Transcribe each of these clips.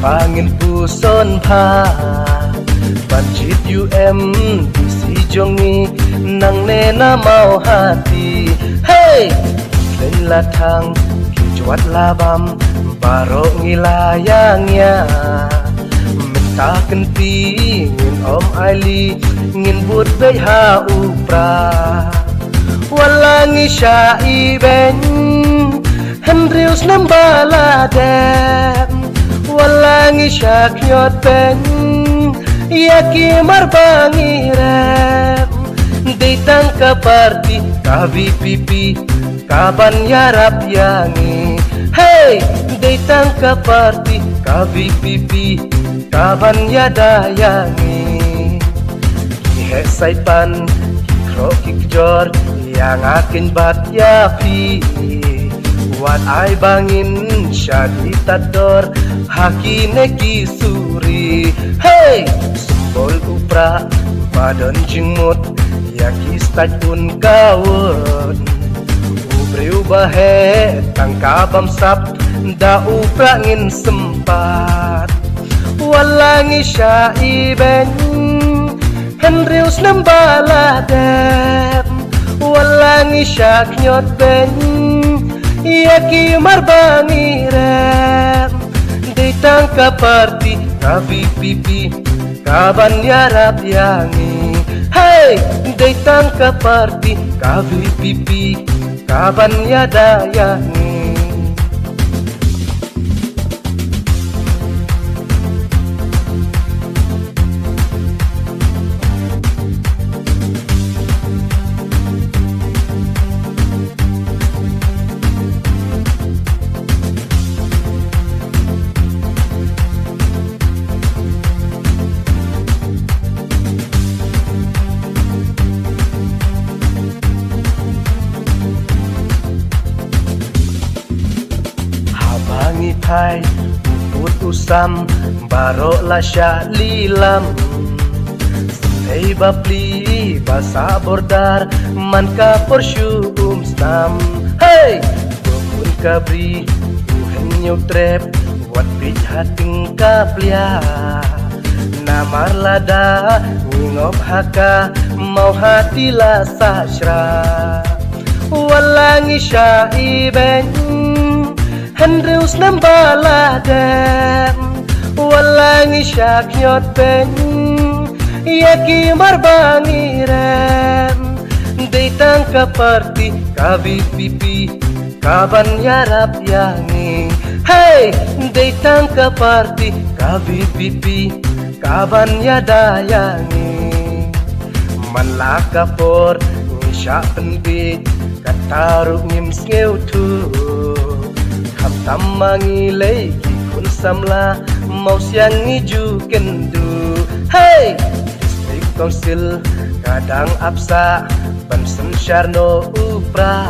pangin puson pa Banjit di si jongi nang nena mau hati Hey Lên la thang kijuat labam baro ngilayangnya Minta kenti ngin om Aili ngin bud bay ha upra Walangi syai ben Hendrius nambaladem Walangi syakyot ben Yaki marbangirem Ditang ka party kavi pipi Kaban yarap yangi Hey Ditang ka party kavi pipi Kaban yada yangi Kihe saipan Kikro kikjor Yang akin bat yapi Wat ay bangin syadi tador Hakine kisuri Hey Sumbol upra Badon jingmut Yaki start pun kawon Ubre ubahe Tangkabam sap Da upra ngin sempat Walangi syai ben Hendrius nambaladem Walangi syaknyot ben Yaki marbangirem Ditang ka party kavi pipi Kaban yarap yangi Hey Ditang ka party kavi pipi Kaban yada yangi Hai uput usam baro lasya lilam Hei bapli basa bordar man ka porsyum stam Hey bukun kabri uhen nyutrep wat pij hating kaplia Namar lada ngingop haka mau hati la sasra Walangi syai ben Hendrius nambaladem Walangi syakyot ben Yaki marbangirem Ditang ka party kavi pipi Kaban yarap yangi Hey Ditang ka party kavi pipi Kaban yada yangi Manlaka por Ngisya penbit Kataruk ngims ngeutu Hamtam mangilay kikun samla Mau siang ngiju kendu Hey District Council kadang apsa Bansen syarno upra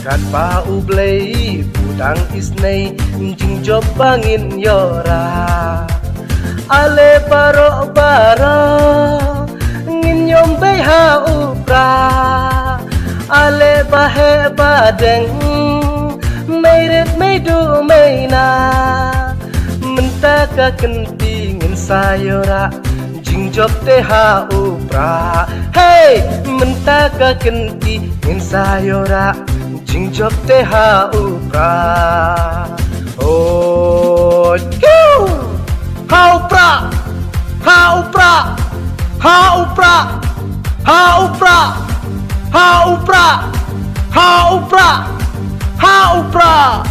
Kadpa ublay budang isnay Jing job bangin yora Ale baro Ngin yom bay ha upra Ale bahe badeng Meiret meidu meina Mentaka kentingin sayora Jingjob teha upra Hey Mentaka kentingin sayora Jingjob teha upra Oh Ha upra Ha upra Ha upra Ha upra Ha upra Ha upra Ha upra